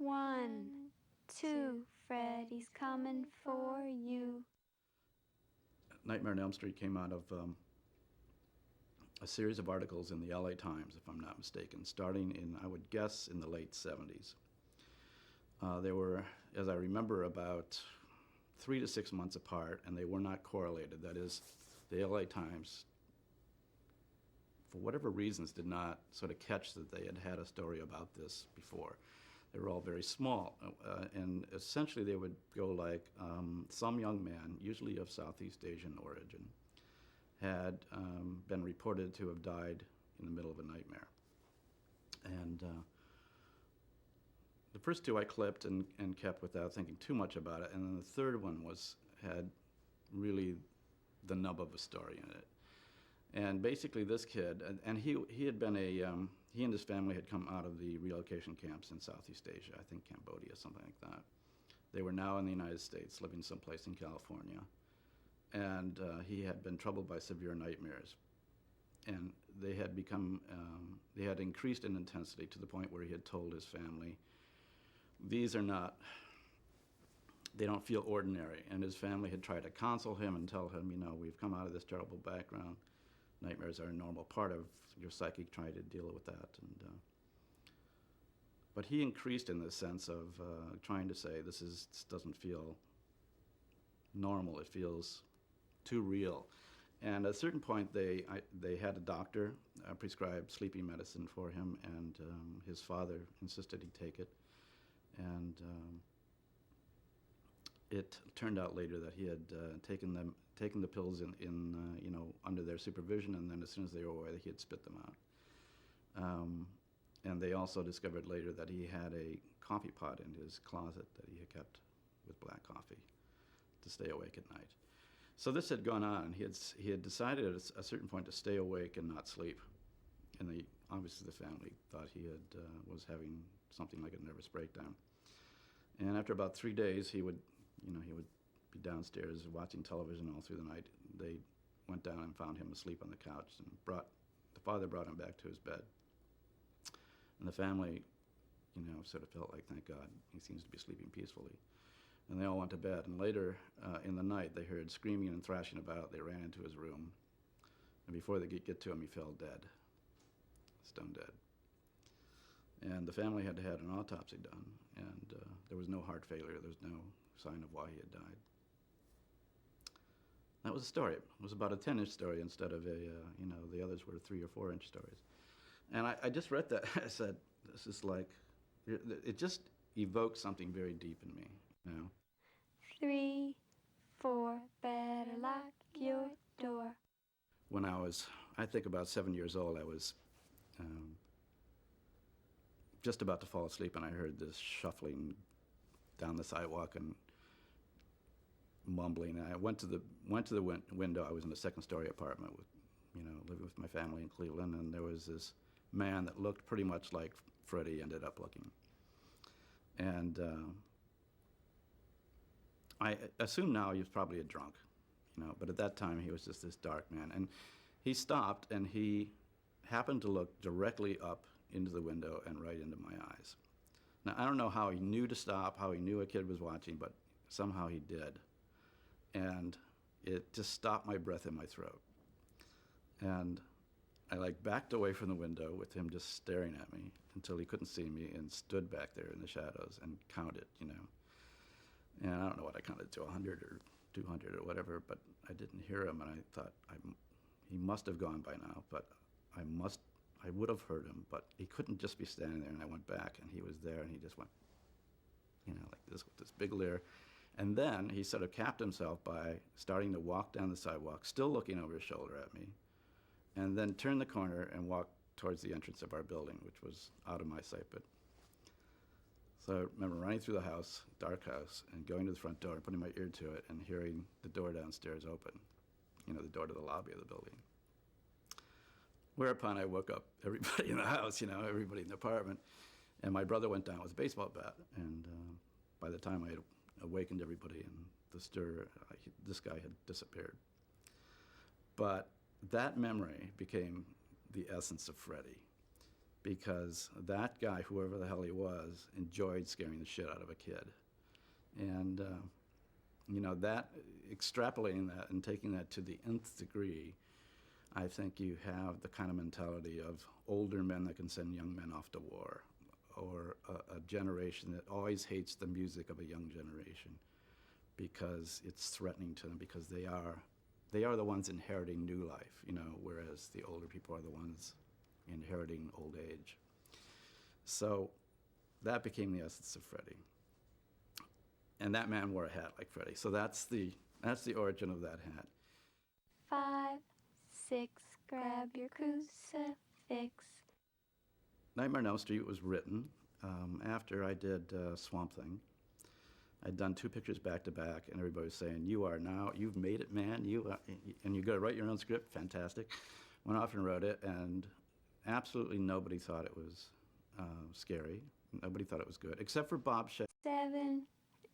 1, 2, Freddy's coming for you. Nightmare on Elm Street came out of a series of articles in the LA Times, if I'm not mistaken, starting in, I would guess, in the late 70s. They were, as I remember, about 3 to 6 months apart, and they were not correlated. That is, the LA Times, for whatever reasons, did not sort of catch that they had had a story about this before. They were all very small, and essentially they would go like, some young man, usually of Southeast Asian origin, had been reported to have died in the middle of a nightmare. And the first two I clipped and kept without thinking too much about it, and then the third one had really the nub of a story in it. And basically this kid, and he had been he and his family had come out of the relocation camps in Southeast Asia, I think Cambodia, something like that. They were now in the United States, living someplace in California. And he had been troubled by severe nightmares. And they had they had increased in intensity to the point where he had told his family, these are not, they don't feel ordinary. And his family had tried to console him and tell him, you know, we've come out of this terrible background. Nightmares are a normal part of your psyche, trying to deal with that. And but he increased in the sense of trying to say, this doesn't feel normal, it feels too real. And at a certain point, they had a doctor prescribe sleeping medicine for him, and his father insisted he take it. And it turned out later that he had taken the pills in you know, under their supervision, and then as soon as they were away, he had spit them out. And they also discovered later that he had a coffee pot in his closet that he had kept with black coffee to stay awake at night. So this had gone on. He had decided at a certain point to stay awake and not sleep. And obviously the family thought he was having something like a nervous breakdown. And after about 3 days, he would be downstairs watching television all through the night. They went down and found him asleep on the couch, and the father brought him back to his bed. And the family, you know, sort of felt like, thank God, he seems to be sleeping peacefully. And they all went to bed. And later in the night, they heard screaming and thrashing about. They ran into his room. And before they could get to him, he fell dead, stone dead. And the family had had an autopsy done, and there was no heart failure. There was no sign of why he had died. That was a story. It was about a 10-inch story instead of you know, the others were 3 or 4-inch stories. And I just read that. I said, this is like, it just evoked something very deep in me, you know. 3, 4, better lock your door. When I was, I think about 7 years old, I was just about to fall asleep, and I heard this shuffling down the sidewalk and mumbling. And I went to the window. I was in a second-story apartment with, you know, living with my family in Cleveland, and there was this man that looked pretty much like Freddie ended up looking. And I assume now he was probably a drunk, you know, but at that time he was just this dark man. And he stopped, and he happened to look directly up into the window and right into my eyes. Now, I don't know how he knew to stop, how he knew a kid was watching, but somehow he did. And it just stopped my breath in my throat. And I like backed away from the window with him just staring at me until he couldn't see me, and stood back there in the shadows and counted, you know. And I don't know what I counted to, 100 or 200 or whatever, but I didn't hear him, and I thought he must have gone by now, but I would have heard him, but he couldn't just be standing there. And I went back, and he was there, and he just went, you know, like this with this big leer. And then he sort of capped himself by starting to walk down the sidewalk, still looking over his shoulder at me, and then turned the corner and walked towards the entrance of our building, which was out of my sight. But so I remember running through the house, dark house, and going to the front door and putting my ear to it and hearing the door downstairs open, you know, the door to the lobby of the building. Whereupon I woke up everybody in the house, you know, everybody in the apartment, and my brother went down with a baseball bat, and by the time I had awakened everybody in the stir, this guy had disappeared. But that memory became the essence of Freddie. because that guy, whoever the hell he was, enjoyed scaring the shit out of a kid. And, that, extrapolating that and taking that to the nth degree, I think you have the kind of mentality of older men that can send young men off to war, or a generation that always hates the music of a young generation because it's threatening to them, because they are the ones inheriting new life, whereas the older people are the ones inheriting old age. So that became the essence of Freddie. And that man wore a hat like Freddie. So that's the origin of that hat. 5, 6, grab your crucifix. Nightmare on Elm Street was written after I did Swamp Thing. I'd done 2 pictures back to back, and everybody was saying, you've made it, man. And you got to write your own script, fantastic. Went off and wrote it, and absolutely nobody thought it was scary. Nobody thought it was good, except for Bob Shaye. 7,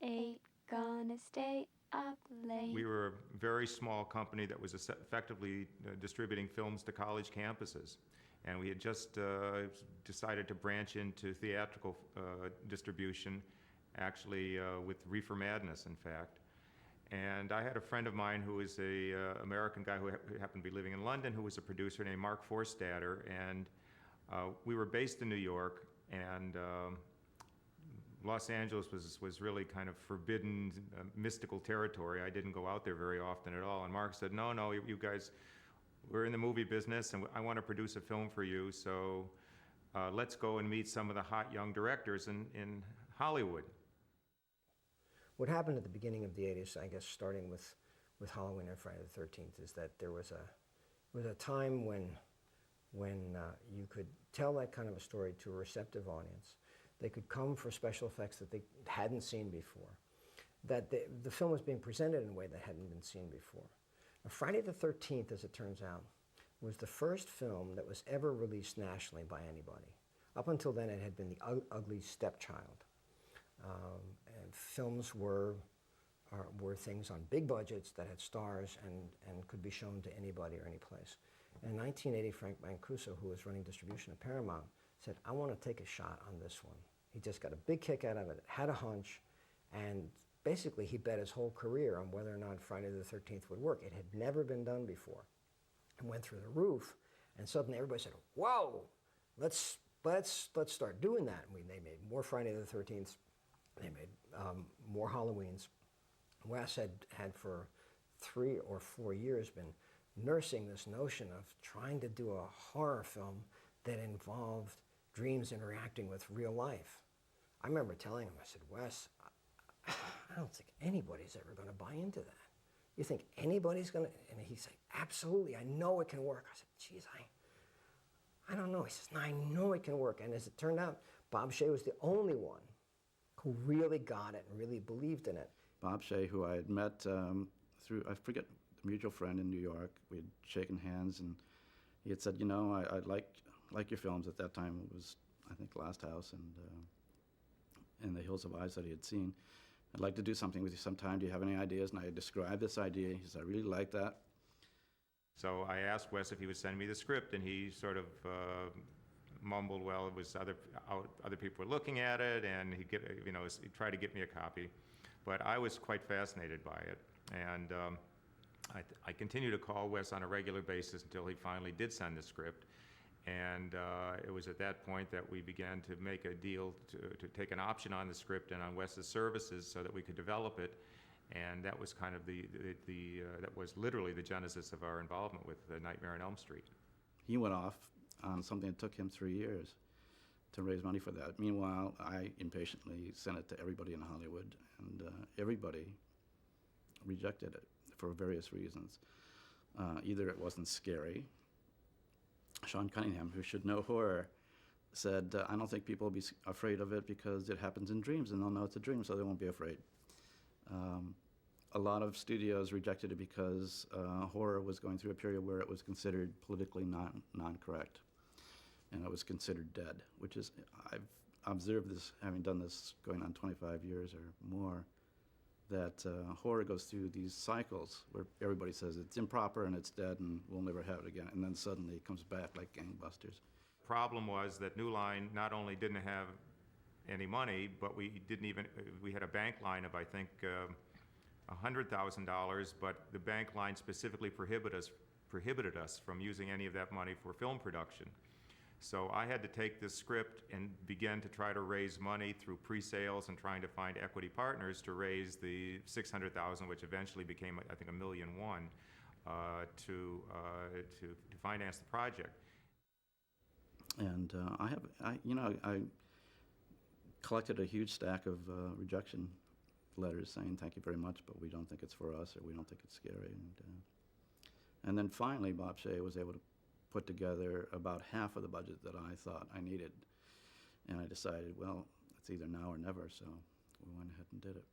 8, gonna stay up late. We were a very small company that was effectively distributing films to college campuses. And we had just decided to branch into theatrical distribution, actually with Reefer Madness, in fact. And I had a friend of mine who was a American guy who happened to be living in London, who was a producer named Mark Forstater, and we were based in New York, and Los Angeles was really kind of forbidden, mystical territory. I didn't go out there very often at all, and Mark said, no, you guys, we're in the movie business, and I want to produce a film for you, so let's go and meet some of the hot young directors in Hollywood. What happened at the beginning of the 80s, I guess starting with Halloween and Friday the 13th, is that there was a time when you could tell that kind of a story to a receptive audience. They could come for special effects that they hadn't seen before, that the film was being presented in a way that hadn't been seen before. Now, Friday the 13th, as it turns out, was the first film that was ever released nationally by anybody. Up until then, it had been The Ugly Stepchild. And films were things on big budgets that had stars and could be shown to anybody or any place. And in 1980, Frank Mancuso, who was running distribution at Paramount, said, I want to take a shot on this one. He just got a big kick out of it, had a hunch, and basically he bet his whole career on whether or not Friday the 13th would work. It had never been done before. It went through the roof, and suddenly everybody said, whoa, let's start doing that. And they made more Friday the 13th. They made more Halloweens. Wes had for 3 or 4 years been nursing this notion of trying to do a horror film that involved dreams interacting with real life. I remember telling him, I said, Wes, I don't think anybody's ever going to buy into that. You think anybody's going to? And he said, absolutely, I know it can work. I said, geez, I don't know. He says, no, I know it can work. And as it turned out, Bob Shaye was the only one who really got it and really believed in it. Bob Shaye, who I had met through, I forget, a mutual friend in New York. We had shaken hands, and he had said, I like your films. At that time, it was, I think, Last House and The Hills of Eyes that he had seen. I'd like to do something with you sometime. Do you have any ideas? And I described this idea. He said, I really like that. So I asked Wes if he would send me the script, and he sort of mumbled, well, it was other people were looking at it, and he tried to get me a copy. But I was quite fascinated by it, and I continued to call Wes on a regular basis until he finally did send the script. And it was at that point that we began to make a deal to take an option on the script and on Wes's services so that we could develop it. And that was kind of that was literally the genesis of our involvement with Nightmare on Elm Street. He went off on something that took him 3 years to raise money for that. Meanwhile, I impatiently sent it to everybody in Hollywood, and everybody rejected it for various reasons. Either it wasn't scary. Sean Cunningham, who should know horror, said, I don't think people will be afraid of it because it happens in dreams, and they'll know it's a dream, so they won't be afraid. A lot of studios rejected it because horror was going through a period where it was considered politically non-correct, and it was considered dead, which is, I've observed this, having done this going on 25 years or more, that horror goes through these cycles where everybody says it's improper and it's dead and we'll never have it again, and then suddenly it comes back like gangbusters. problem was that New Line not only didn't have any money, but we had a bank line of, I think, $100,000, but the bank line specifically prohibited us from using any of that money for film production. So I had to take this script and begin to try to raise money through pre-sales and trying to find equity partners to raise the $600,000, which eventually became, I think, $1.1 million, to finance the project. And I collected a huge stack of rejection letters saying thank you very much, but we don't think it's for us, or we don't think it's scary. And then finally, Bob Shaye was able to put together about half of the budget that I thought I needed. And I decided, well, it's either now or never, so we went ahead and did it.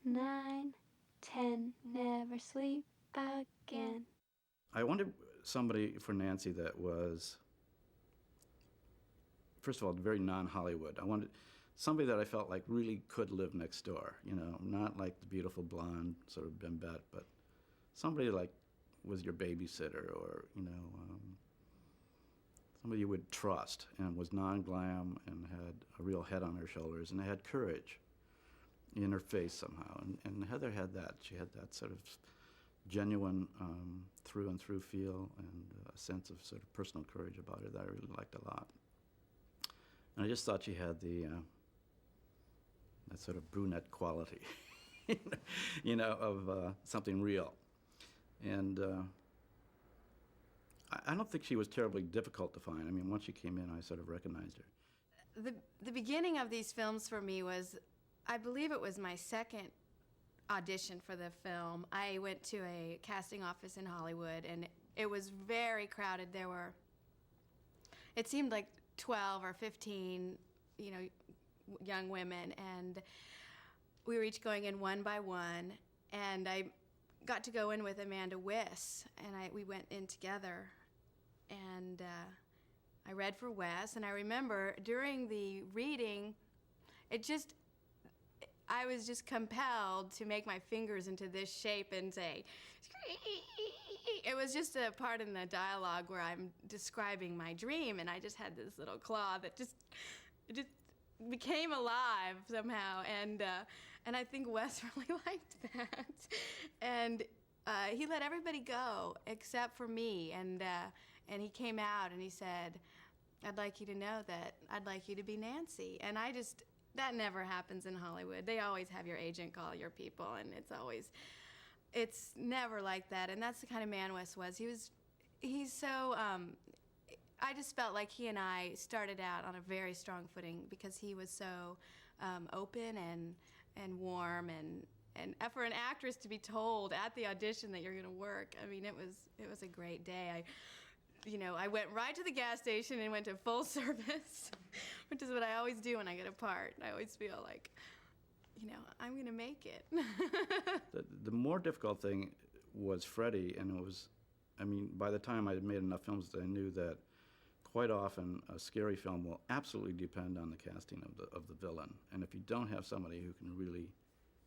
9, 10, never sleep again. I wanted somebody for Nancy that was, first of all, very non-Hollywood. I wanted somebody that I felt like really could live next door, not like the beautiful blonde sort of bimbette, but somebody like was your babysitter, or somebody you would trust, and was non-glam and had a real head on her shoulders and had courage in her face somehow. And Heather had that. She had that sort of genuine through and through feel, and a sense of sort of personal courage about her that I really liked a lot. And I just thought she had that sort of brunette quality, of something real. And I don't think she was terribly difficult to find. I mean, once she came in, I sort of recognized her. The beginning of these films for me was, I believe it was my second audition for the film. I went to a casting office in Hollywood, and it was very crowded. It seemed like 12 or 15, young women, and we were each going in one by one, and I got to go in with Amanda Wes, and we went in together, and I read for Wes, and I remember during the reading, I was just compelled to make my fingers into this shape and say, it was just a part in the dialogue where I'm describing my dream, and I just had this little claw that just became alive somehow, and I think Wes really liked that, and he let everybody go except for me, and he came out and he said, "I'd like you to know that I'd like you to be Nancy," and that never happens in Hollywood. They always have your agent call your people, and it's never like that, and that's the kind of man Wes was. He's so, I just felt like he and I started out on a very strong footing because he was so open and warm, and for an actress to be told at the audition that you're going to work, I mean, it was a great day. I went right to the gas station and went to full service, which is what I always do when I get a part. I always feel like, I'm going to make it. The more difficult thing was Freddie, and by the time I had made enough films that I knew that quite often a scary film will absolutely depend on the casting of the villain. And if you don't have somebody who can really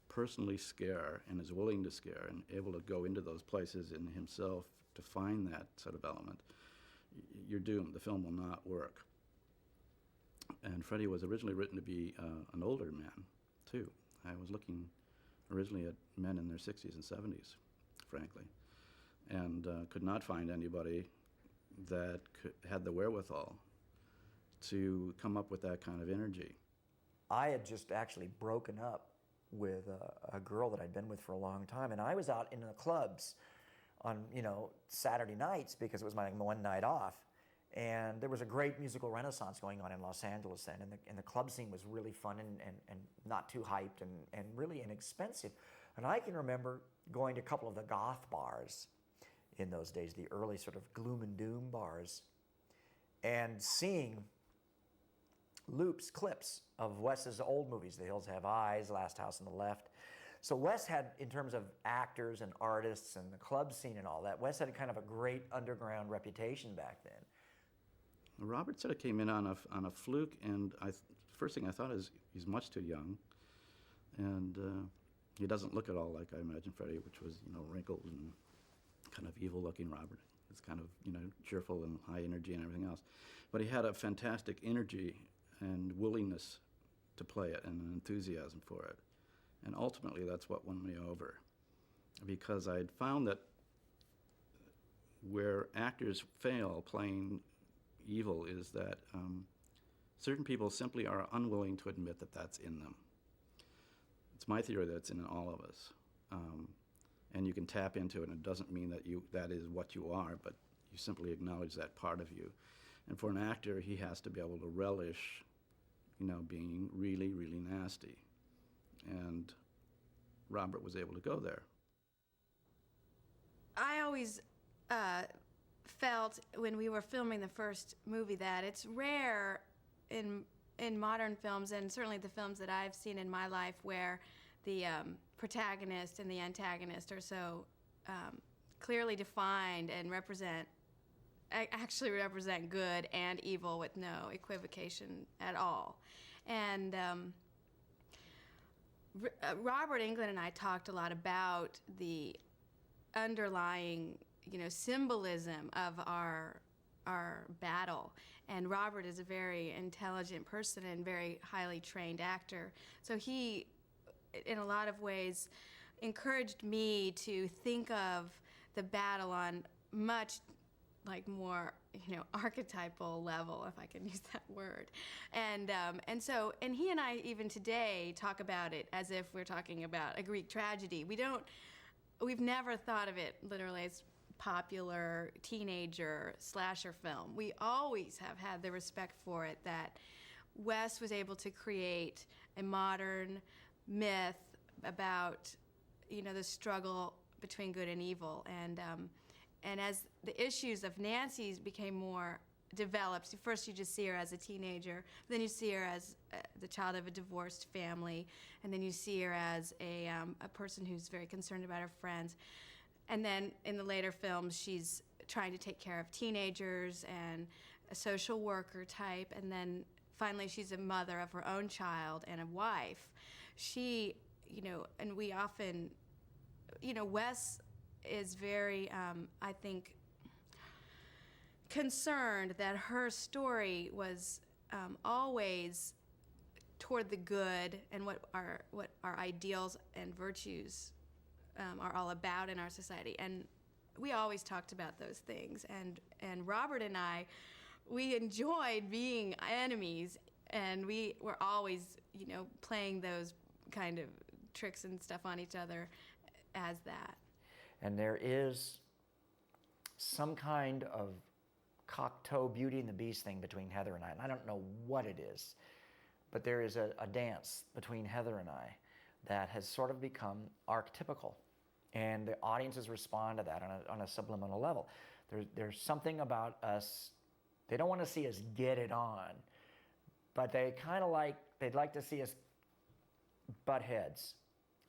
personally scare and is willing to scare and able to go into those places in himself to find that sort of element, you're doomed. The film will not work. And Freddie was originally written to be an older man, too. I was looking originally at men in their 60s and 70s, frankly, and could not find anybody that had the wherewithal to come up with that kind of energy. I had just actually broken up with a girl that I'd been with for a long time, and I was out in the clubs on Saturday nights because it was my one night off, and there was a great musical renaissance going on in Los Angeles then, and the club scene was really fun and not too hyped and really inexpensive. And I can remember going to a couple of the goth bars in those days, the early sort of gloom and doom bars, and seeing clips of Wes's old movies, The Hills Have Eyes, Last House on the Left. So Wes had, in terms of actors and artists and the club scene and all that, Wes had kind of a great underground reputation back then. Robert sort of came in on a fluke, and first thing I thought is he's much too young, and he doesn't look at all like I imagine Freddie, which was wrinkled and kind of evil-looking Robert. It's kind of, cheerful and high energy and everything else. But he had a fantastic energy and willingness to play it and an enthusiasm for it. And ultimately, that's what won me over. Because I had found that where actors fail playing evil is that certain people simply are unwilling to admit that that's in them. It's my theory that it's in all of us. And you can tap into it, and it doesn't mean that that is what you are, but you simply acknowledge that part of you. And for an actor, he has to be able to relish, being really, really nasty. And Robert was able to go there. I always felt when we were filming the first movie that it's rare in modern films, and certainly the films that I've seen in my life, where the protagonist and the antagonist are so clearly defined and actually represent good and evil with no equivocation at all. And Robert Englund and I talked a lot about the underlying, symbolism of our battle. And Robert is a very intelligent person and very highly trained actor. So he, in a lot of ways, encouraged me to think of the battle on much more, archetypal level, if I can use that word. And he and I even today talk about it as if we're talking about a Greek tragedy. We've never thought of it literally as popular teenager slasher film. We always have had the respect for it that Wes was able to create a modern myth about, the struggle between good and evil. And as the issues of Nancy's became more developed, first you just see her as a teenager, then you see her as the child of a divorced family, and then you see her as a person who's very concerned about her friends. And then in the later films, she's trying to take care of teenagers and a social worker type, and then finally she's a mother of her own child and a wife. She, and we often, Wes is very, I think, concerned that her story was always toward the good and what our ideals and virtues are all about in our society. And we always talked about those things. And Robert and I, we enjoyed being enemies, and we were always, playing those kind of tricks and stuff on each other as that. And there is some kind of Cocteau Beauty and the Beast thing between Heather and I. And I don't know what it is, but there is a dance between Heather and I that has sort of become archetypical. And the audiences respond to that on a subliminal level. There's something about us, they don't want to see us get it on, but they'd like to see us butt heads.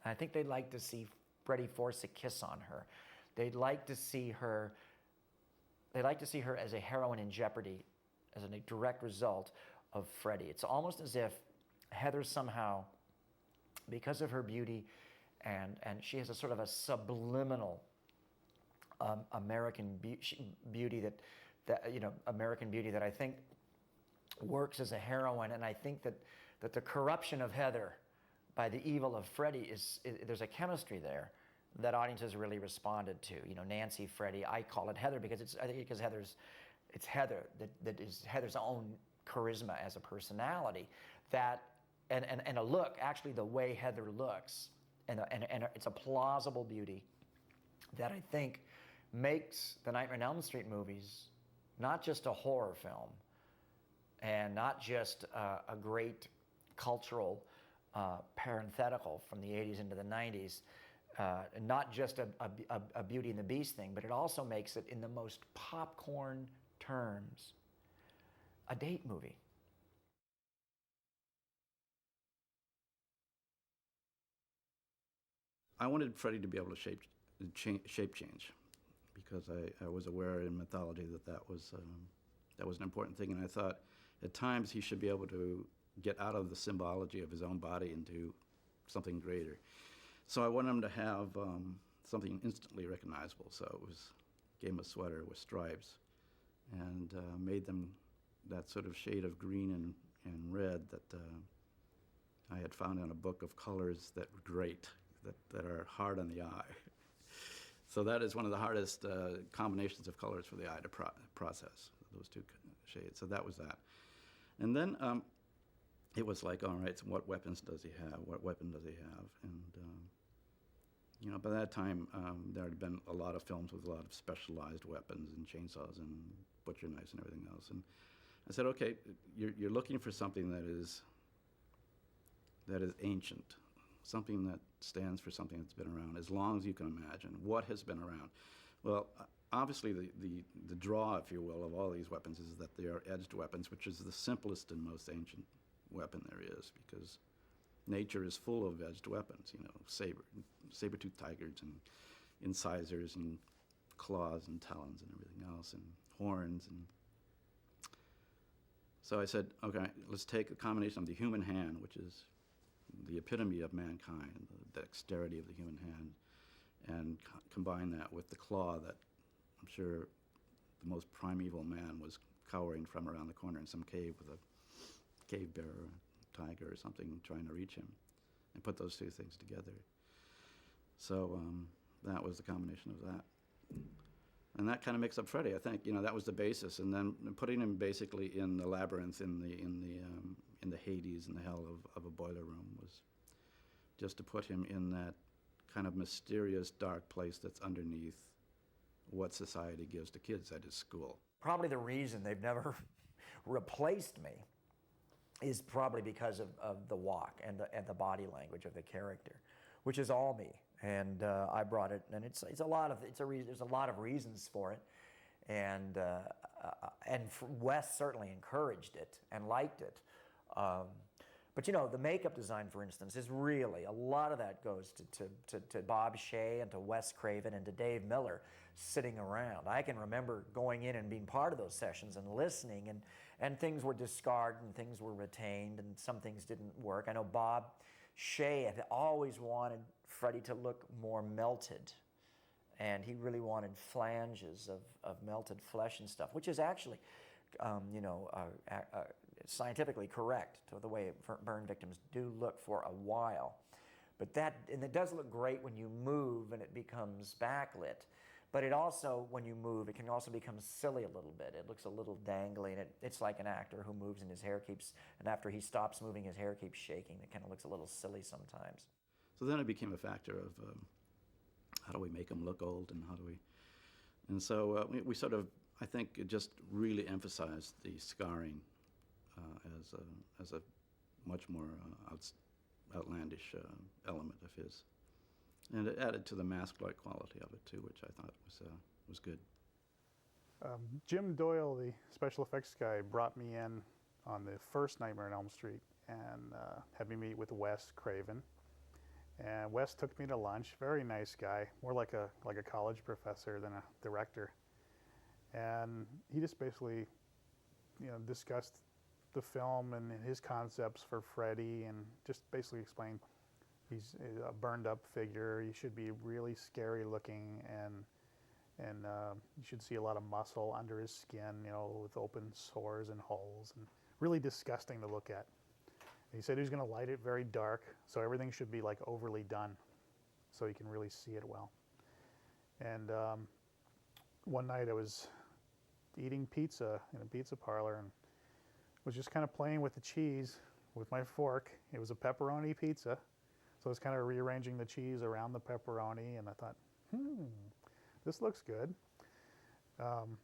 I think they'd like to see Freddie force a kiss on her. They'd like to see her as a heroine in jeopardy, as a direct result of Freddie. It's almost as if Heather somehow, because of her beauty, and she has a sort of a subliminal American beauty that I think works as a heroine, and I think that the corruption of Heather by the evil of Freddie there's a chemistry there that audiences really responded to. Nancy, Freddie, I call it Heather because it's Heather that is Heather's own charisma as a personality, and a look, actually the way Heather looks, and it's a plausible beauty that I think makes the Nightmare on Elm Street movies not just a horror film and not just a great cultural parenthetical from the 80s into the 90s, not just a Beauty and the Beast thing, but it also makes it, in the most popcorn terms, a date movie. I wanted Freddie to be able to shape change, because I was aware in mythology that was an important thing, and I thought at times he should be able to get out of the symbology of his own body into something greater. So I wanted him to have something instantly recognizable. So it was gave him a sweater with stripes, and made them that sort of shade of green and red that I had found in a book of colors that were great, that are hard on the eye. So that is one of the hardest combinations of colors for the eye to process, those two shades. So that was that. And then it was like, all right, so what weapons does he have? What weapon does he have? And, you know, by that time, there had been a lot of films with a lot of specialized weapons and chainsaws and butcher knives and everything else. And I said, okay, you're looking for something that is ancient, something that stands for something that's been around as long as you can imagine. What has been around? Well, obviously the draw, if you will, of all these weapons is that they are edged weapons, which is the simplest and most ancient weapon there is, because nature is full of edged weapons, you know, saber-toothed tigers and incisors and claws and talons and everything else, and horns. And so I said, okay, let's take a combination of the human hand, which is the epitome of mankind, the dexterity of the human hand, and combine that with the claw that I'm sure the most primeval man was cowering from around the corner in some cave with a cave bear or a tiger or something trying to reach him, and put those two things together. So that was the combination of that. And that kind of makes up Freddy, I think. You know, that was the basis. And then putting him basically in the labyrinth, in the Hades, in the hell of a boiler room, was just to put him in that kind of mysterious, dark place that's underneath what society gives to kids at his school. Probably the reason they've never replaced me is probably because of the walk and the body language of the character, which is all me. And I brought it, and there's a lot of reasons for it, and Wes certainly encouraged it and liked it. But you know, the makeup design, for instance, is really, a lot of that goes to Bob Shaye and to Wes Craven and to Dave Miller sitting around. I can remember going in and being part of those sessions and listening, and things were discarded and things were retained and some things didn't work. I know Bob Shaye had always wanted Freddy to look more melted, and he really wanted flanges of melted flesh and stuff, which is actually, scientifically correct to the way burn victims do look for a while. But it does look great when you move and it becomes backlit. But it also, when you move, it can also become silly a little bit. It looks a little dangly, and it's like an actor who moves and his hair and after he stops moving, his hair keeps shaking. It kind of looks a little silly sometimes. So then it became a factor of how do we make him look old, and how do we... And so we sort of, I think, it just really emphasized the scarring as a much more outlandish element of his. And it added to the mask-like quality of it, too, which I thought was good. Jim Doyle, the special effects guy, brought me in on the first Nightmare on Elm Street and had me meet with Wes Craven. And Wes took me to lunch. Very nice guy, more like a college professor than a director. And he just basically, discussed the film and his concepts for Freddy, and just basically explained he's a burned up figure. He should be really scary looking, and you should see a lot of muscle under his skin, with open sores and holes, and really disgusting to look at. He said he was going to light it very dark, so everything should be like overly done, so you can really see it well. And one night I was eating pizza in a pizza parlor and was just kind of playing with the cheese with my fork. It was a pepperoni pizza, so I was kind of rearranging the cheese around the pepperoni, and I thought, this looks good.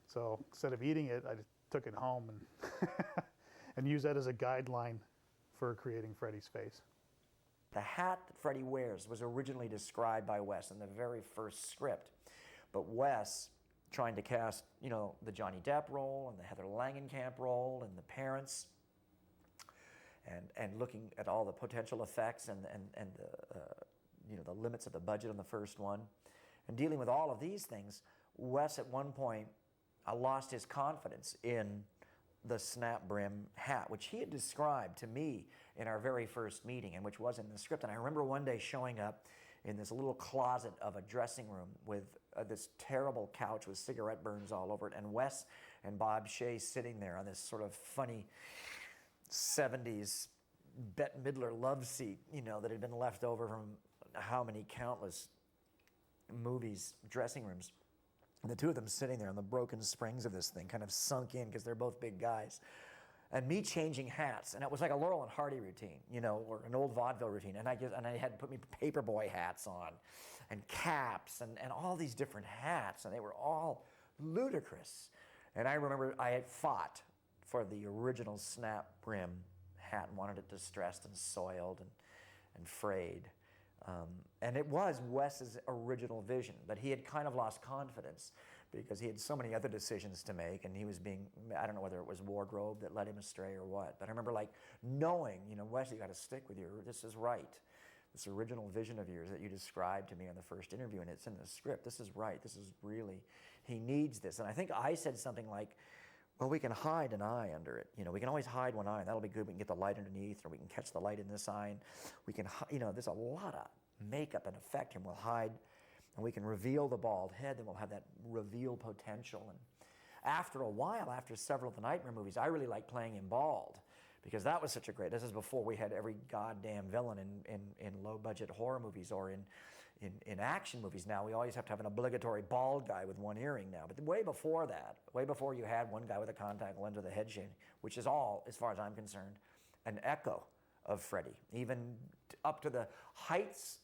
So instead of eating it, I just took it home and and used that as a guideline for creating Freddy's face. The hat that Freddy wears was originally described by Wes in the very first script, but Wes, trying to cast, the Johnny Depp role and the Heather Langenkamp role and the parents, and looking at all the potential effects and the limits of the budget on the first one, and dealing with all of these things, Wes at one point lost his confidence in the snap brim hat, which he had described to me in our very first meeting, and which was in the script. And I remember one day showing up in this little closet of a dressing room with this terrible couch with cigarette burns all over it, and Wes and Bob Shaye sitting there on this sort of funny 70s Bette Midler love seat, you know, that had been left over from how many countless movies, dressing rooms. And the two of them sitting there on the broken springs of this thing, kind of sunk in because they're both big guys. And me changing hats, and it was like a Laurel and Hardy routine, you know, or an old vaudeville routine. And I had to put me paperboy hats on, and caps, and all these different hats, and they were all ludicrous. And I remember I had fought for the original snap brim hat and wanted it distressed and soiled and frayed. And it was Wes's original vision, but he had kind of lost confidence because he had so many other decisions to make, and he was being, I don't know whether it was wardrobe that led him astray or what, but I remember like knowing, you know, Wes, you got to stick with this is right. This original vision of yours that you described to me on the first interview, and it's in the script, this is right, this is really, he needs this. And I think I said something like, well, we can hide an eye under it. You know, we can always hide one eye, and that'll be good. We can get the light underneath, or we can catch the light in this eye, and we can, you know, there's a lot of makeup and effect, and we'll hide, and we can reveal the bald head, then we'll have that reveal potential. And after a while, after several of the Nightmare movies, I really liked playing him bald, because that was such a great, this is before we had every goddamn villain in low-budget horror movies or in action movies. Now we always have to have an obligatory bald guy with one earring now. But way before that, way before you had one guy with a contact lens with a head shade, which is all, as far as I'm concerned, an echo of Freddy, even up to the heights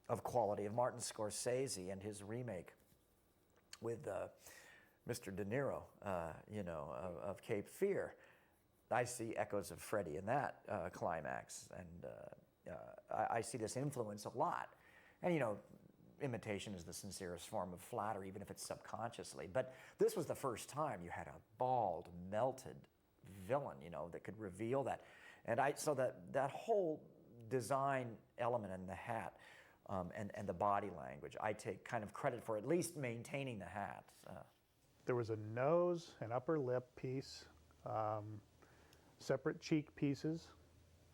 of quality of Martin Scorsese and his remake with Mr. De Niro, you know, of Cape Fear. I see echoes of Freddy in that climax, and I see this influence a lot. And, you know, imitation is the sincerest form of flattery, even if it's subconsciously. But this was the first time you had a bald, melted villain, you know, that could reveal that. And so that whole design element in the hat and the body language, I take kind of credit for at least maintaining the hat. There was a nose, an upper lip piece, separate cheek pieces,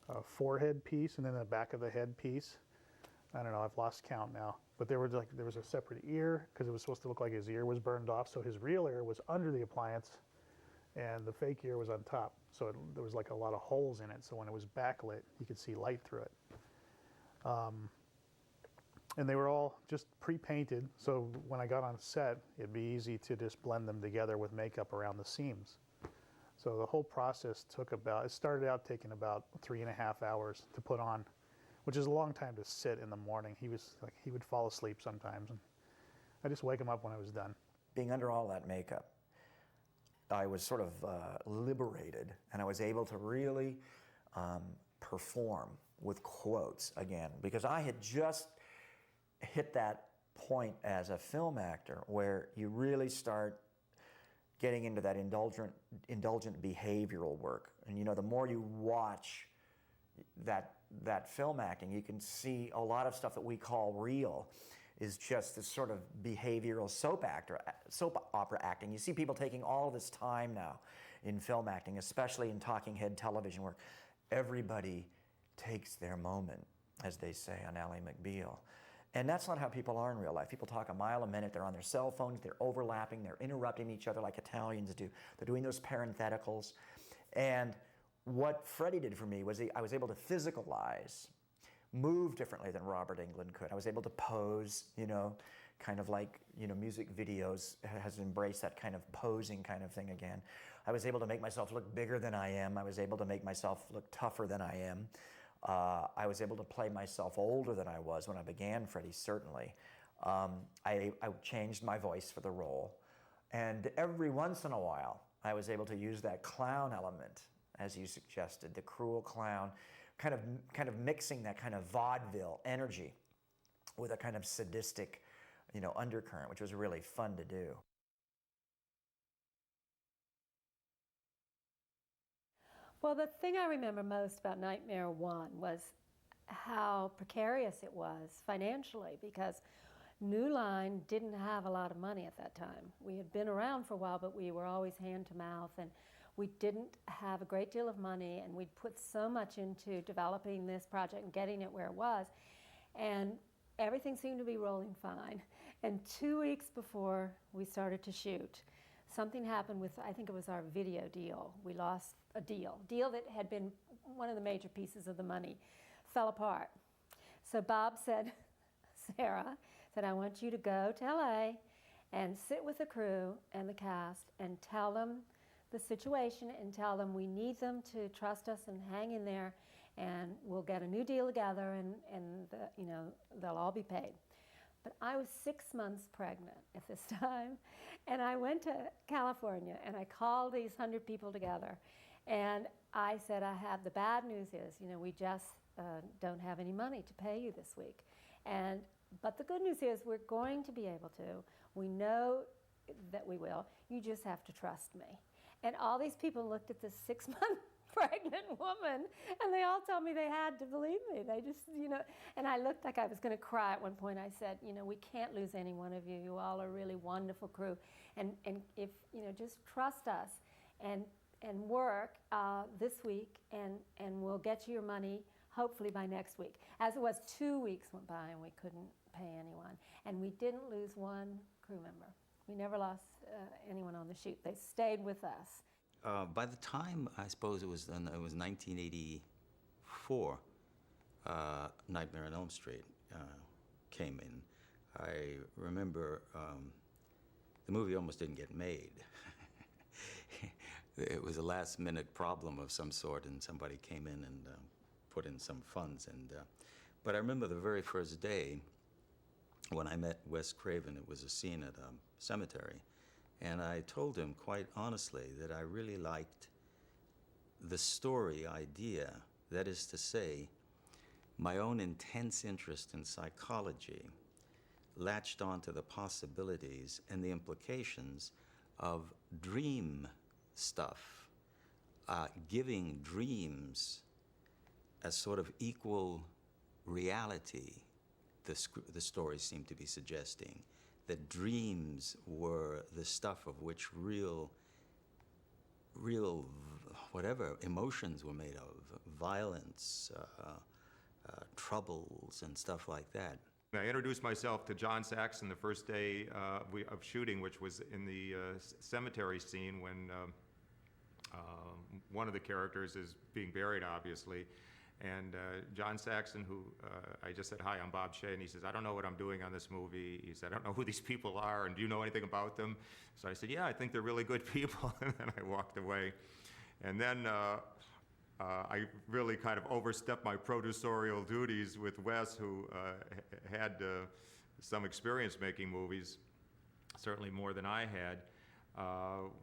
a forehead piece, and then the back of the head piece. I don't know, I've lost count now. But there was a separate ear because it was supposed to look like his ear was burned off. So his real ear was under the appliance and the fake ear was on top. So there was like a lot of holes in it. So when it was backlit, you could see light through it. And they were all just pre-painted. So when I got on set, it'd be easy to just blend them together with makeup around the seams. So the whole process it started out taking about 3.5 hours to put on, which is a long time to sit in the morning. He would fall asleep sometimes, and I just wake him up when I was done. Being under all that makeup, I was sort of liberated, and I was able to really perform with quotes again, because I had just hit that point as a film actor where you really start getting into that indulgent behavioral work. And you know, the more you watch that film acting, you can see a lot of stuff that we call real is just this sort of behavioral soap opera acting. You see people taking all this time now in film acting, especially in talking head television, where everybody takes their moment, as they say on Ally McBeal. And that's not how people are in real life. People talk a mile a minute. They're on their cell phones. They're overlapping. They're interrupting each other like Italians do. They're doing those parentheticals. And what Freddy did for me was I was able to physicalize, move differently than Robert Englund could. I was able to pose, you know, kind of like, you know, music videos has embraced that kind of posing kind of thing again. I was able to make myself look bigger than I am. I was able to make myself look tougher than I am. I was able to play myself older than I was when I began Freddy, certainly. I changed my voice for the role. And every once in a while, I was able to use that clown element, as you suggested, the cruel clown, kind of mixing that kind of vaudeville energy with a kind of sadistic, you know, undercurrent, which was really fun to do. Well, the thing I remember most about Nightmare 1 was how precarious it was financially, because New Line didn't have a lot of money at that time. We had been around for a while, but we were always hand to mouth, and we didn't have a great deal of money, and we'd put so much into developing this project and getting it where it was. And everything seemed to be rolling fine. And 2 weeks before we started to shoot, something happened with, I think it was our video deal. We lost a deal that had been one of the major pieces of the money, fell apart. So Bob said, Sarah said, I want you to go to LA and sit with the crew and the cast and tell them the situation and tell them we need them to trust us and hang in there, and we'll get a new deal together, and they'll all be paid. But I was 6 months pregnant at this time, and I went to California and I called these 100 people together, and I said, the bad news is, we just don't have any money to pay you this week. But the good news is we're going to be able to. We know that we will. You just have to trust me. And all these people looked at this 6-month pregnant woman, and they all told me they had to believe me. They just, and I looked like I was going to cry at one point. I said, we can't lose any one of you. You all are a really wonderful crew. And if, just trust us and work this week, and we'll get you your money hopefully by next week. As it was, 2 weeks went by and we couldn't pay anyone. And we didn't lose one crew member. We never lost anyone on the shoot. They stayed with us. By the time, I suppose it was 1984, Nightmare on Elm Street came in. I remember the movie almost didn't get made. It was a last-minute problem of some sort, and somebody came in and put in some funds. But I remember the very first day when I met Wes Craven. It was a scene at a cemetery. And I told him quite honestly that I really liked the story idea. That is to say, my own intense interest in psychology latched onto the possibilities and the implications of dream stuff, giving dreams a sort of equal reality, the story seemed to be suggesting. That dreams were the stuff of which real whatever emotions were made of, violence, troubles, and stuff like that. I introduced myself to John Saxon the first day of shooting, which was in the cemetery scene when one of the characters is being buried, obviously. And John Saxon, who I just said, hi, I'm Bob Shaye, and he says, I don't know what I'm doing on this movie. He said, I don't know who these people are, and do you know anything about them? So I said, yeah, I think they're really good people, and then I walked away. And then I really kind of overstepped my producerial duties with Wes, who had some experience making movies, certainly more than I had,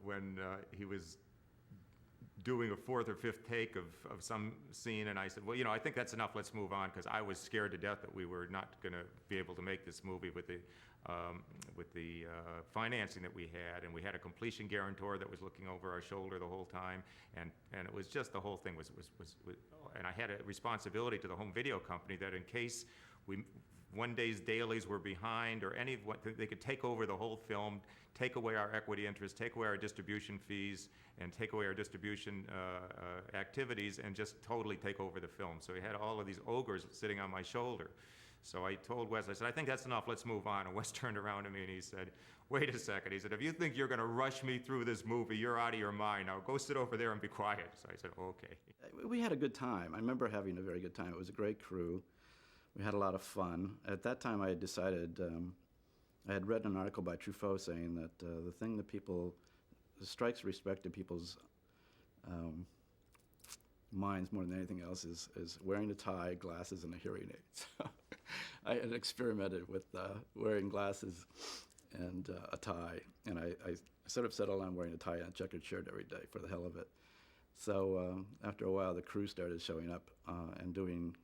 when he was doing a fourth or fifth take of some scene, and I said, well, I think that's enough, let's move on, because I was scared to death that we were not going to be able to make this movie with the financing that we had, and we had a completion guarantor that was looking over our shoulder the whole time, and it was just, the whole thing was and I had a responsibility to the home video company that in case one day's dailies were behind, or any of what, they could take over the whole film, take away our equity interest, take away our distribution fees, and take away our distribution activities, and just totally take over the film. So he had all of these ogres sitting on my shoulder. So I told Wes, I said, I think that's enough, let's move on. And Wes turned around to me and he said, wait a second. He said, if you think you're gonna rush me through this movie, you're out of your mind. Now go sit over there and be quiet. So I said, okay. We had a good time. I remember having a very good time. It was a great crew. We had a lot of fun. At that time, I had decided, I had read an article by Truffaut saying that the thing that strikes respect to people's minds more than anything else is wearing a tie, glasses, and a hearing aid. So I had experimented with wearing glasses and a tie, and I sort of settled on wearing a tie and a checkered shirt every day for the hell of it. So after a while, the crew started showing up and doing.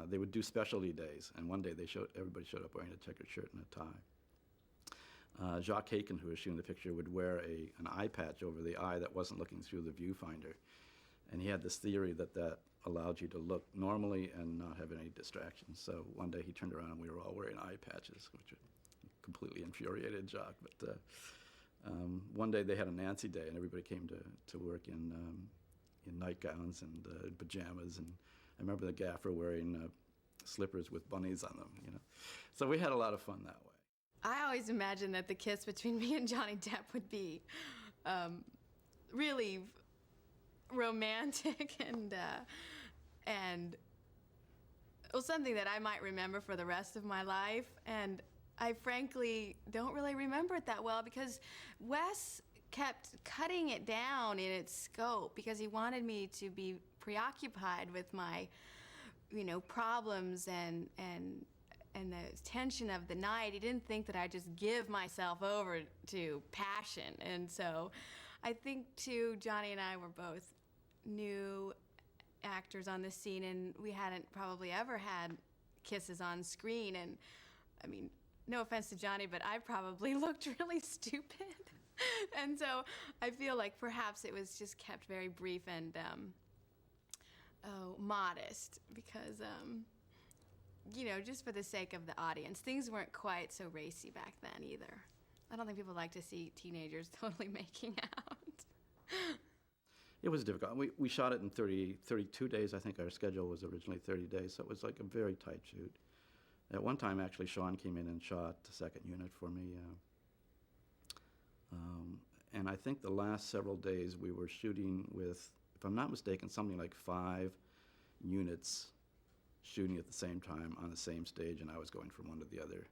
They would do specialty days, and one day everybody showed up wearing a checkered shirt and a tie. Jacques Haken, who was shooting the picture, would wear an eye patch over the eye that wasn't looking through the viewfinder. And he had this theory that allowed you to look normally and not have any distractions. So one day he turned around and we were all wearing eye patches, which completely infuriated Jacques. But one day they had a Nancy Day, and everybody came to work in nightgowns and pajamas. And I remember the gaffer wearing slippers with bunnies on them, you know. So we had a lot of fun that way. I always imagined that the kiss between me and Johnny Depp would be really romantic and well, something that I might remember for the rest of my life. And I frankly don't really remember it that well because Wes kept cutting it down in its scope because he wanted me to be preoccupied with my, problems and the tension of the night. He didn't think that I'd just give myself over to passion. And so I think, too, Johnny and I were both new actors on the scene, and we hadn't probably ever had kisses on screen. And, I mean, no offense to Johnny, but I probably looked really stupid. And so I feel like perhaps it was just kept very brief and modest because, just for the sake of the audience. Things weren't quite so racy back then either. I don't think people like to see teenagers totally making out. It was difficult. We shot it in 32 days. I think our schedule was originally 30 days, so it was like a very tight shoot. At one time, actually, Sean came in and shot the second unit for me. And I think the last several days we were shooting with, if I'm not mistaken, something like 5 units shooting at the same time on the same stage, and I was going from one to the other,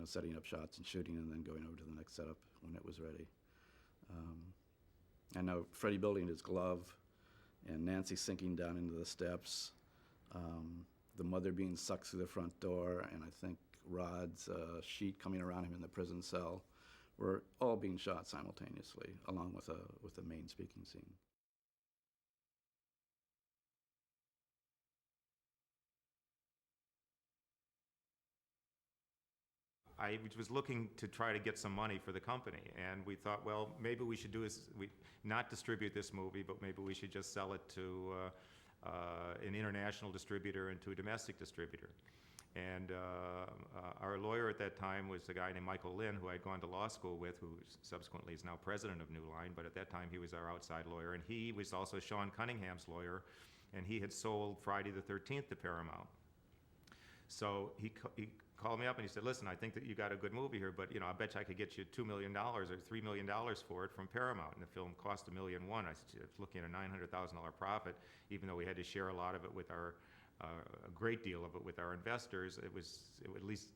setting up shots and shooting and then going over to the next setup when it was ready. I know Freddie building his glove and Nancy sinking down into the steps, the mother being sucked through the front door, and I think Rod's sheet coming around him in the prison cell were all being shot simultaneously, along with a main speaking scene. I was looking to try to get some money for the company, and we thought, well, maybe we should not distribute this movie, but maybe we should just sell it to an international distributor and to a domestic distributor. And our lawyer at that time was a guy named Michael Lynn, who I'd gone to law school with, who subsequently is now president of New Line, but at that time he was our outside lawyer, and he was also Sean Cunningham's lawyer, and he had sold Friday the 13th to Paramount. So he called me up and he said, listen, I think that you got a good movie here, but I bet you I could get you $2 million or $3 million for it from Paramount. And the film cost $1.1 million. I was looking at a $900,000 profit, even though we had to share a lot of it with a great deal of it with our investors. It would at least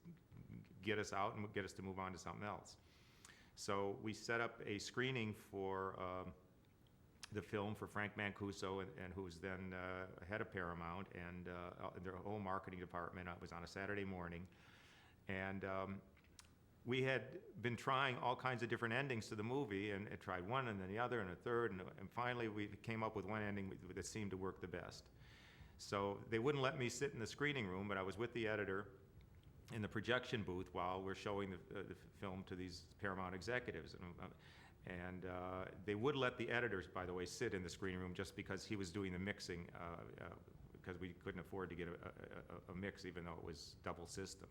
get us out and get us to move on to something else. So we set up a screening for the film for Frank Mancuso, and who was then head of Paramount, and their whole marketing department. It was on a Saturday morning. And we had been trying all kinds of different endings to the movie, and tried one and then the other and a third, and finally we came up with one ending that seemed to work the best. So they wouldn't let me sit in the screening room, but I was with the editor in the projection booth while we're showing the film to these Paramount executives. And they would let the editors, by the way, sit in the screening room just because he was doing the mixing, because we couldn't afford to get a mix, even though it was double system,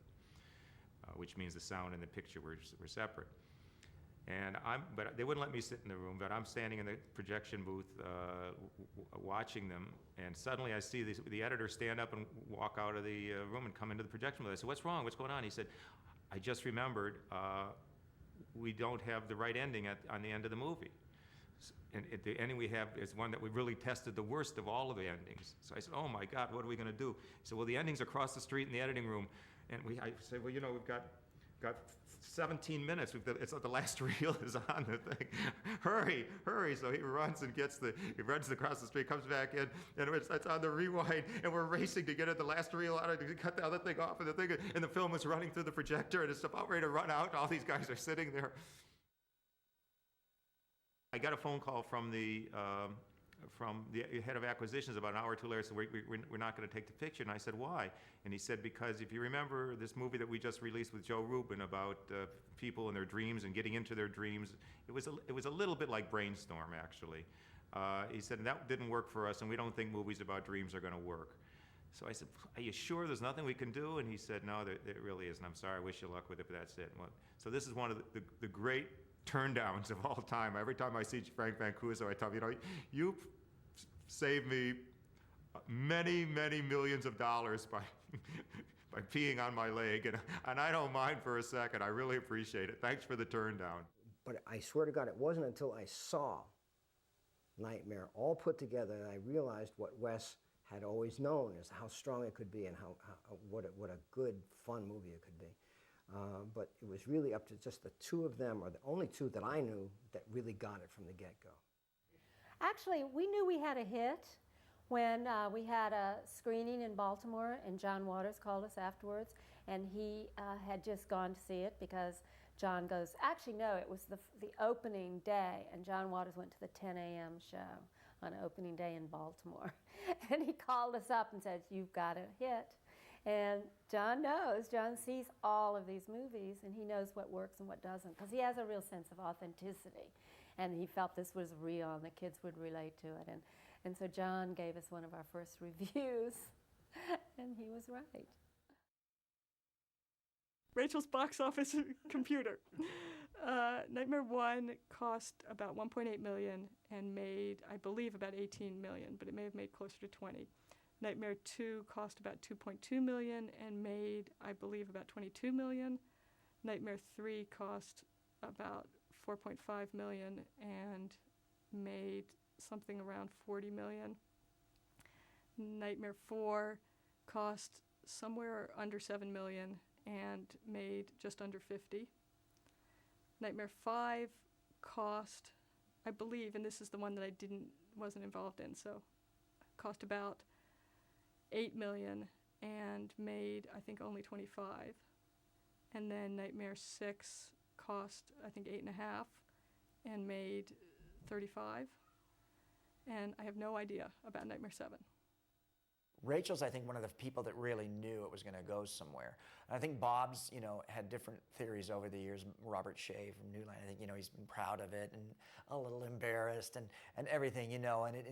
which means the sound and the picture were separate. But they wouldn't let me sit in the room, but I'm standing in the projection booth watching them, and suddenly I see the editor stand up and walk out of the room and come into the projection booth. I said, what's wrong? What's going on? He said, I just remembered we don't have the right ending on the end of the movie. And the ending we have is one that we really tested the worst of all of the endings. So I said, oh my God, what are we going to do? He said, well, the ending's across the street in the editing room. And I said, well, we've got 17 minutes. It's the last reel is on the thing. Hurry. So he runs across the street, comes back in, and it's on the rewind, and we're racing to get the last reel out, to cut the other thing off, and the film is running through the projector, and it's about ready to run out, and all these guys are sitting there. I got a phone call from the head of acquisitions about an hour or two later. Said, we're not going to take the picture. And I said, why? And he said, because if you remember this movie that we just released with Joe Rubin about people and their dreams and getting into their dreams, it was a little bit like Brainstorm, actually. He said, that didn't work for us, and we don't think movies about dreams are going to work. So I said, are you sure there's nothing we can do? And he said, no, there really isn't. I'm sorry, I wish you luck with it, but that's it. So this is one of the great turndowns of all time. Every time I see Frank Mancuso, I tell him, you saved me many, many millions of dollars by, by peeing on my leg, and I don't mind for a second. I really appreciate it. Thanks for the turn down. But I swear to God, it wasn't until I saw Nightmare all put together that I realized what Wes had always known, is how strong it could be and what a good, fun movie it could be. But it was really up to just the two of them, or the only two that I knew, that really got it from the get-go. Actually, we knew we had a hit when we had a screening in Baltimore, and John Waters called us afterwards, and he had just gone to see it because John goes, actually no, it was the opening day, and John Waters went to the 10 a.m. show on opening day in Baltimore. And he called us up and said, you've got a hit. And John knows, John sees all of these movies, and he knows what works and what doesn't, because he has a real sense of authenticity. And he felt this was real and the kids would relate to it. And so John gave us one of our first reviews, and he was right. Rachel's box office computer. Nightmare 1 cost about $1.8 million and made, I believe, about $18 million, but it may have made closer to 20. Nightmare 2 cost about $2.2 million and made, I believe, about $22 million. Nightmare 3 cost about $4.5 million and made something around $40 million. Nightmare 4 cost somewhere under $7 million and made just under 50. Nightmare 5 cost, I believe, and this is the one that I wasn't involved in, so cost about $8 million and made, I think, only 25. And then Nightmare 6 cost, I think, 8.5 and made 35. And I have no idea about Nightmare 7. Rachel's, I think, one of the people that really knew it was going to go somewhere. And I think Bob's, had different theories over the years. Robert Shaye from New Line, I think, he's been proud of it and a little embarrassed and everything, and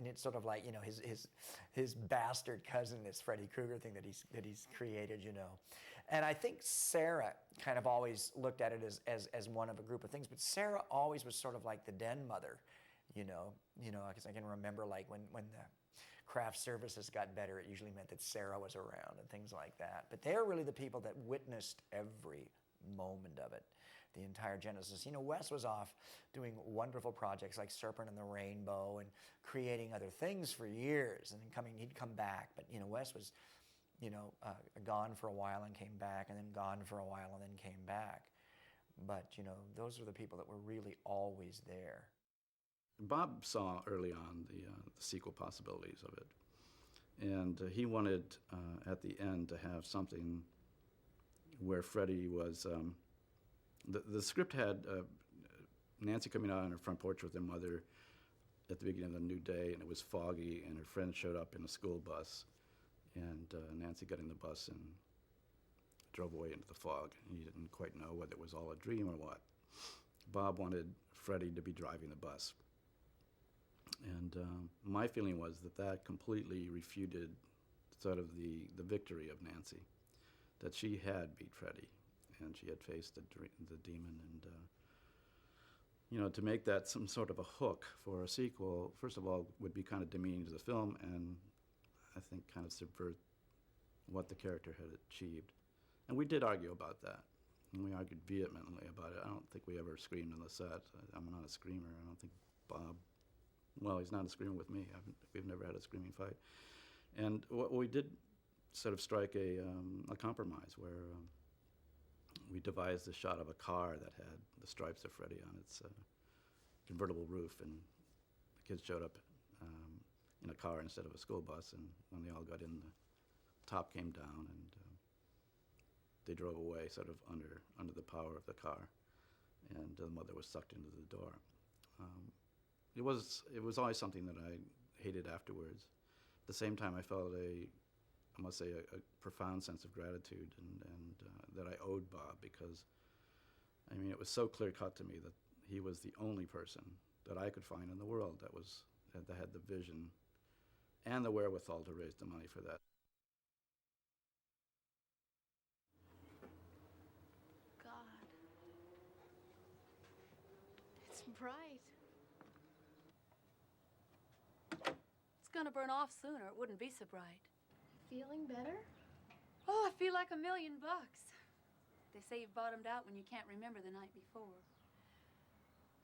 it's sort of like, his bastard cousin, this Freddy Krueger thing that he's created, And I think Sara kind of always looked at it as one of a group of things, but Sara always was sort of like the den mother, because I can remember like when the craft services got better, it usually meant that Sara was around and things like that. But they're really the people that witnessed every moment of it, the entire genesis. Wes was off doing wonderful projects like Serpent and the Rainbow and creating other things for years, and then he'd come back. But Wes was, gone for a while and came back, and then gone for a while and then came back. But those are the people that were really always there. Bob saw early on the sequel possibilities of it, and he wanted at the end to have something where Freddy was. The script had Nancy coming out on her front porch with her mother at the beginning of the new day, and it was foggy, and her friend showed up in a school bus, and Nancy got in the bus and drove away into the fog. He didn't quite know whether it was all a dream or what. Bob wanted Freddy to be driving the bus. And my feeling was that completely refuted sort of the victory of Nancy, that she had beat Freddy, and she had faced the demon. And to make that some sort of a hook for a sequel, first of all, would be kind of demeaning to the film, and I think kind of subvert what the character had achieved. And we did argue about that, and we argued vehemently about it. I don't think we ever screamed on the set. I'm not a screamer. I don't think Bob. Well, he's not a screamer with me. We've never had a screaming fight. And we did sort of strike a compromise where we devised a shot of a car that had the stripes of Freddy on its convertible roof, and the kids showed up in a car instead of a school bus, and when they all got in, the top came down, and they drove away sort of under the power of the car, and the mother was sucked into the door. It was always something that I hated afterwards. At the same time, I felt I must say, a profound sense of gratitude and that I owed Bob, because, I mean, it was so clear-cut to me that he was the only person that I could find in the world that had the vision and the wherewithal to raise the money for that. God. It's bright. It's gonna burn off sooner. It wouldn't be so bright. Feeling better? Oh, I feel like $1,000,000. They say you've bottomed out when you can't remember the night before.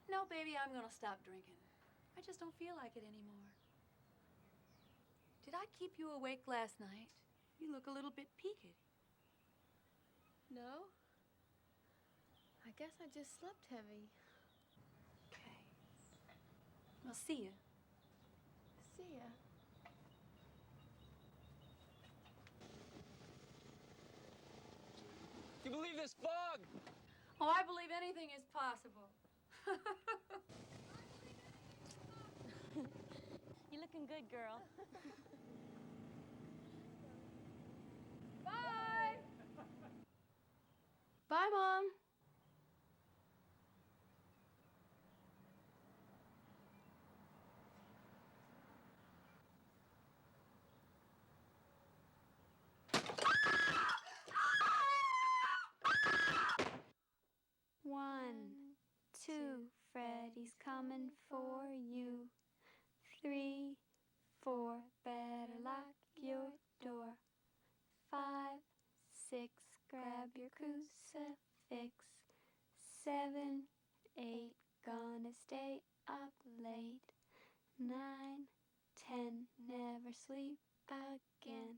No, baby, I'm gonna stop drinking. I just don't feel like it anymore. Did I keep you awake last night? You look a little bit peaked. No. I guess I just slept heavy. Okay. Well, see ya. See ya. You believe this fog? Oh, I believe anything is possible. You're looking good, girl. Bye! Bye, Mom. One, two, Freddy's coming for you. 3, 4, better lock your door. 5, 6, grab your crucifix. 7, 8, gonna stay up late. 9, 10, never sleep again.